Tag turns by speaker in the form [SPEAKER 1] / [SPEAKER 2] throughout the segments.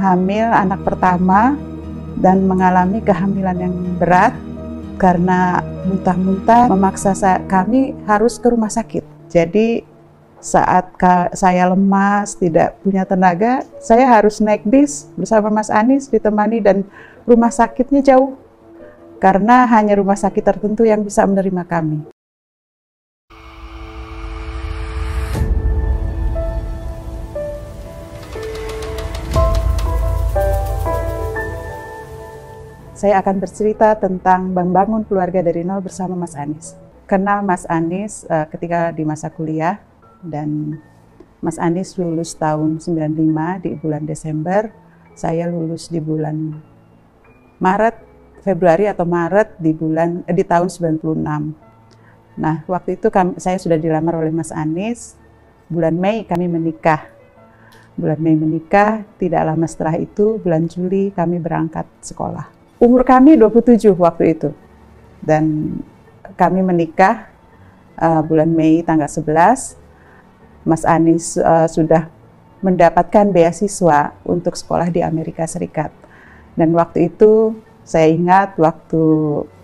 [SPEAKER 1] hamil anak pertama dan mengalami kehamilan yang berat karena muntah-muntah memaksa kami harus ke rumah sakit. Jadi saat saya lemas, tidak punya tenaga, saya harus naik bis bersama Mas Anies ditemani dan rumah sakitnya jauh karena hanya rumah sakit tertentu yang bisa menerima kami. Saya akan bercerita tentang membangun keluarga dari nol bersama Mas Anies. Kenal Mas Anies ketika di masa kuliah, dan Mas Anies lulus tahun 95 di bulan Desember. Saya lulus di bulan Februari atau Maret di tahun 96. Nah, waktu itu saya sudah dilamar oleh Mas Anies. Bulan Mei kami menikah. Tidak lama setelah itu, bulan Juli kami berangkat sekolah. Umur kami 27 waktu itu, dan kami menikah bulan Mei tanggal 11. Mas Anies sudah mendapatkan beasiswa untuk sekolah di Amerika Serikat. Dan waktu itu saya ingat waktu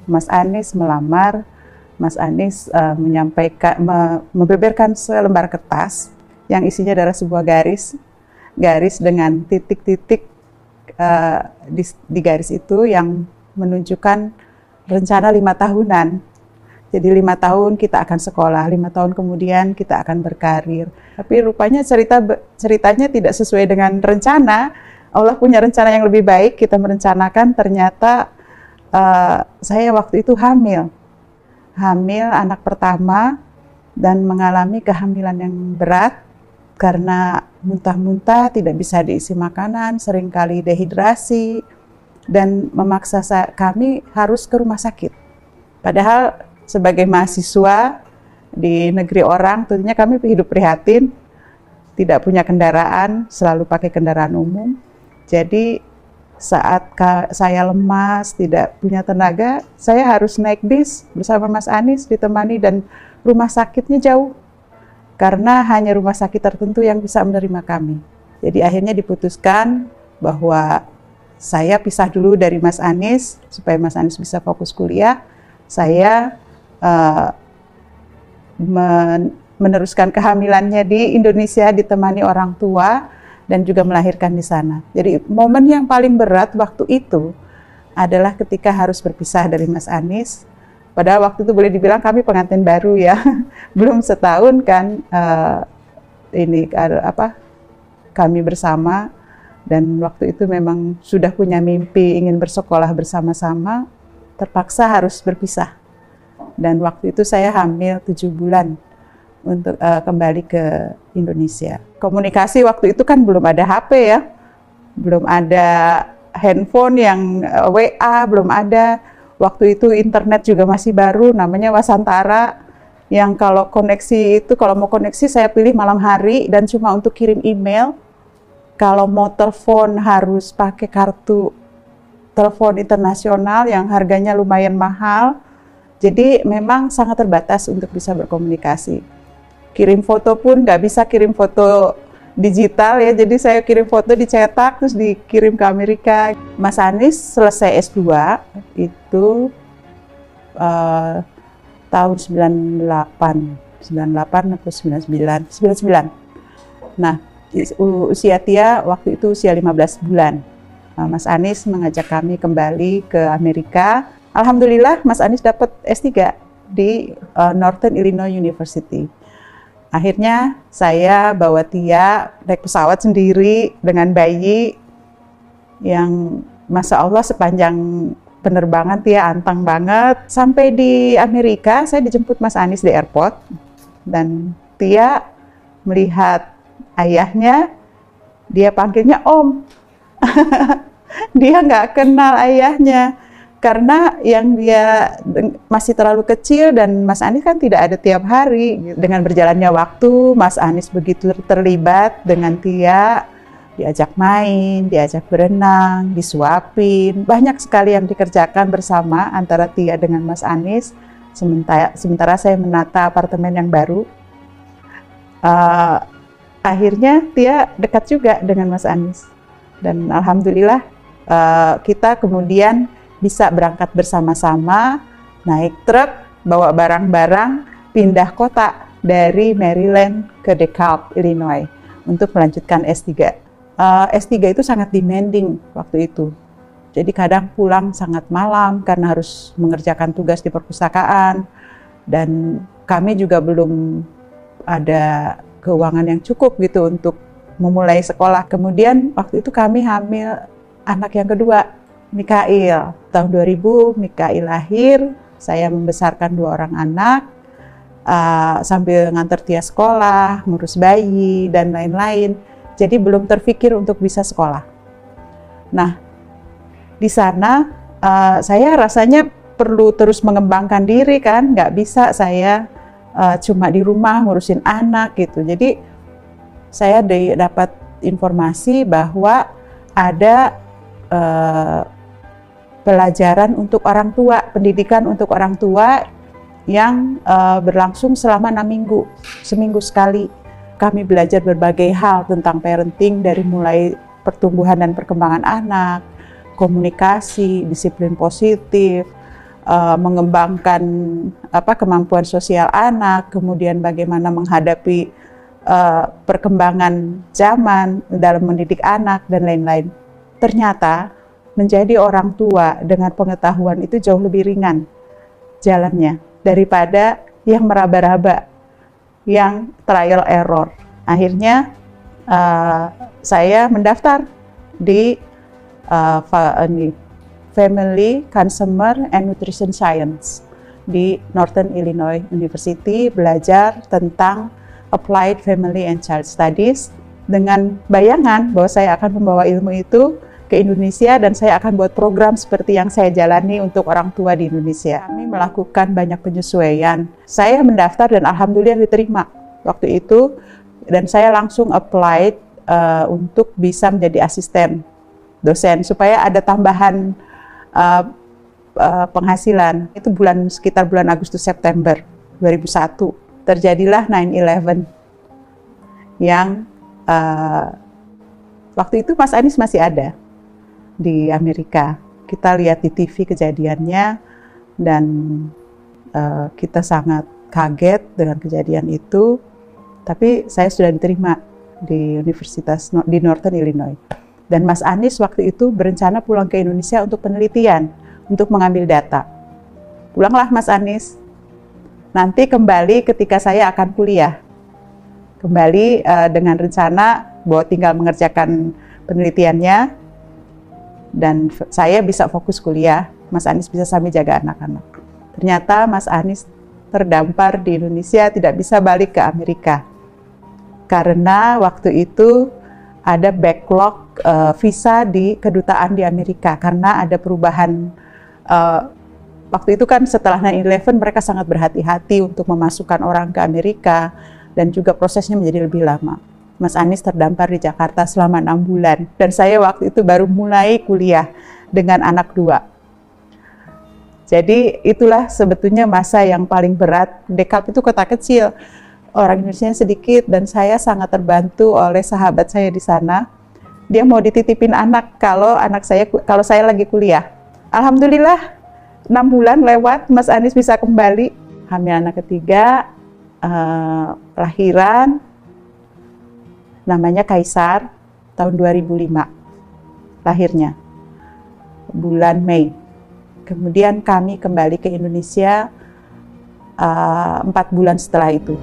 [SPEAKER 1] Mas Anies melamar, Mas Anies membeberkan selembar kertas yang isinya adalah sebuah garis dengan titik-titik di garis itu yang menunjukkan rencana 5 tahunan. Jadi 5 tahun kita akan sekolah, 5 tahun kemudian kita akan berkarir. Tapi rupanya ceritanya tidak sesuai dengan rencana. Allah punya rencana yang lebih baik, kita merencanakan, ternyata saya waktu itu hamil anak pertama dan mengalami kehamilan yang berat karena muntah-muntah, tidak bisa diisi makanan, seringkali dehidrasi, dan memaksa kami harus ke rumah sakit. Padahal sebagai mahasiswa di negeri orang, tentunya kami hidup prihatin, tidak punya kendaraan, selalu pakai kendaraan umum. Jadi saat saya lemas, tidak punya tenaga, saya harus naik bis bersama Mas Anies ditemani, dan rumah sakitnya jauh karena hanya rumah sakit tertentu yang bisa menerima kami. Jadi akhirnya diputuskan bahwa saya pisah dulu dari Mas Anies supaya Mas Anies bisa fokus kuliah. Saya meneruskan kehamilannya di Indonesia ditemani orang tua dan juga melahirkan di sana. Jadi momen yang paling berat waktu itu adalah ketika harus berpisah dari Mas Anies. Padahal waktu itu boleh dibilang kami pengantin baru ya, belum setahun kan kami bersama, dan waktu itu memang sudah punya mimpi ingin bersekolah bersama-sama, terpaksa harus berpisah. Dan waktu itu saya hamil 7 bulan untuk kembali ke Indonesia. Komunikasi waktu itu kan belum ada HP ya, belum ada handphone yang WA, belum ada. Waktu itu internet juga masih baru, namanya Wasantara, yang kalau mau koneksi saya pilih malam hari dan cuma untuk kirim email. Kalau mau telepon harus pakai kartu telepon internasional yang harganya lumayan mahal. Jadi memang sangat terbatas untuk bisa berkomunikasi. Kirim foto pun nggak bisa kirim foto digital ya, jadi saya kirim foto dicetak terus dikirim ke Amerika. Mas Anies selesai S2 itu tahun 98 atau 99. Nah, usia Tia waktu itu usia 15 bulan. Mas Anies mengajak kami kembali ke Amerika. Alhamdulillah Mas Anies dapat S3 di Northern Illinois University. Akhirnya saya bawa Tia naik pesawat sendiri dengan bayi yang Masya Allah sepanjang penerbangan Tia antang banget. Sampai di Amerika saya dijemput Mas Anies di airport, dan Tia melihat ayahnya, dia panggilnya Om. Dia nggak kenal ayahnya. Karena yang dia masih terlalu kecil dan Mas Anies kan tidak ada tiap hari. Dengan berjalannya waktu, Mas Anies begitu terlibat dengan Tia, diajak main, diajak berenang, disuapin. Banyak sekali yang dikerjakan bersama antara Tia dengan Mas Anies. Sementara saya menata apartemen yang baru. Akhirnya Tia dekat juga dengan Mas Anies. Dan alhamdulillah kita kemudian bisa berangkat bersama-sama, naik truk, bawa barang-barang, pindah kota dari Maryland ke DeKalb, Illinois untuk melanjutkan S3. S3 itu sangat demanding waktu itu. Jadi kadang pulang sangat malam karena harus mengerjakan tugas di perpustakaan, dan kami juga belum ada keuangan yang cukup gitu untuk memulai sekolah. Kemudian waktu itu kami hamil anak yang kedua, Mikail. Tahun 2000 Mikail lahir, saya membesarkan 2 orang anak, sambil nganter dia sekolah, ngurus bayi, dan lain-lain. Jadi belum terpikir untuk bisa sekolah. Nah, di sana saya rasanya perlu terus mengembangkan diri kan, nggak bisa saya cuma di rumah ngurusin anak gitu. Jadi saya dapat informasi bahwa ada pelajaran untuk orang tua, pendidikan untuk orang tua yang berlangsung selama 6 minggu, seminggu sekali. Kami belajar berbagai hal tentang parenting, dari mulai pertumbuhan dan perkembangan anak, komunikasi, disiplin positif, mengembangkan kemampuan sosial anak, kemudian bagaimana menghadapi perkembangan zaman dalam mendidik anak, dan lain-lain. Ternyata menjadi orang tua dengan pengetahuan itu jauh lebih ringan jalannya daripada yang meraba-raba, yang trial error. Akhirnya saya mendaftar di Family, Consumer, and Nutrition Science di Northern Illinois University, belajar tentang Applied Family and Child Studies dengan bayangan bahwa saya akan membawa ilmu itu ke Indonesia dan saya akan buat program seperti yang saya jalani untuk orang tua di Indonesia. Kami melakukan banyak penyesuaian. Saya mendaftar dan alhamdulillah diterima waktu itu, dan saya langsung applied untuk bisa menjadi asisten dosen supaya ada tambahan penghasilan. Itu sekitar bulan Agustus September 2001 terjadilah 9/11 yang waktu itu Mas Anies masih ada di Amerika. Kita lihat di TV kejadiannya dan kita sangat kaget dengan kejadian itu. Tapi saya sudah diterima di Universitas di Northern Illinois. Dan Mas Anies waktu itu berencana pulang ke Indonesia untuk penelitian, untuk mengambil data. Pulanglah Mas Anies, nanti kembali ketika saya akan kuliah. Kembali dengan rencana bahwa tinggal mengerjakan penelitiannya, dan saya bisa fokus kuliah, Mas Anies bisa sambil jaga anak-anak. Ternyata Mas Anies terdampar di Indonesia, tidak bisa balik ke Amerika. Karena waktu itu ada backlog visa di kedutaan di Amerika karena ada perubahan. Waktu itu kan setelah 9/11 mereka sangat berhati-hati untuk memasukkan orang ke Amerika dan juga prosesnya menjadi lebih lama. Mas Anies terdampar di Jakarta selama 6 bulan dan saya waktu itu baru mulai kuliah dengan anak 2. Jadi itulah sebetulnya masa yang paling berat. DeKalb itu kota kecil, orang Indonesia sedikit, dan saya sangat terbantu oleh sahabat saya di sana. Dia mau dititipin anak kalau saya lagi kuliah. Alhamdulillah 6 bulan lewat, Mas Anies bisa kembali. Hamil anak ketiga, lahiran, namanya Kaisar, tahun 2005 lahirnya, bulan Mei. Kemudian kami kembali ke Indonesia 4 bulan setelah itu.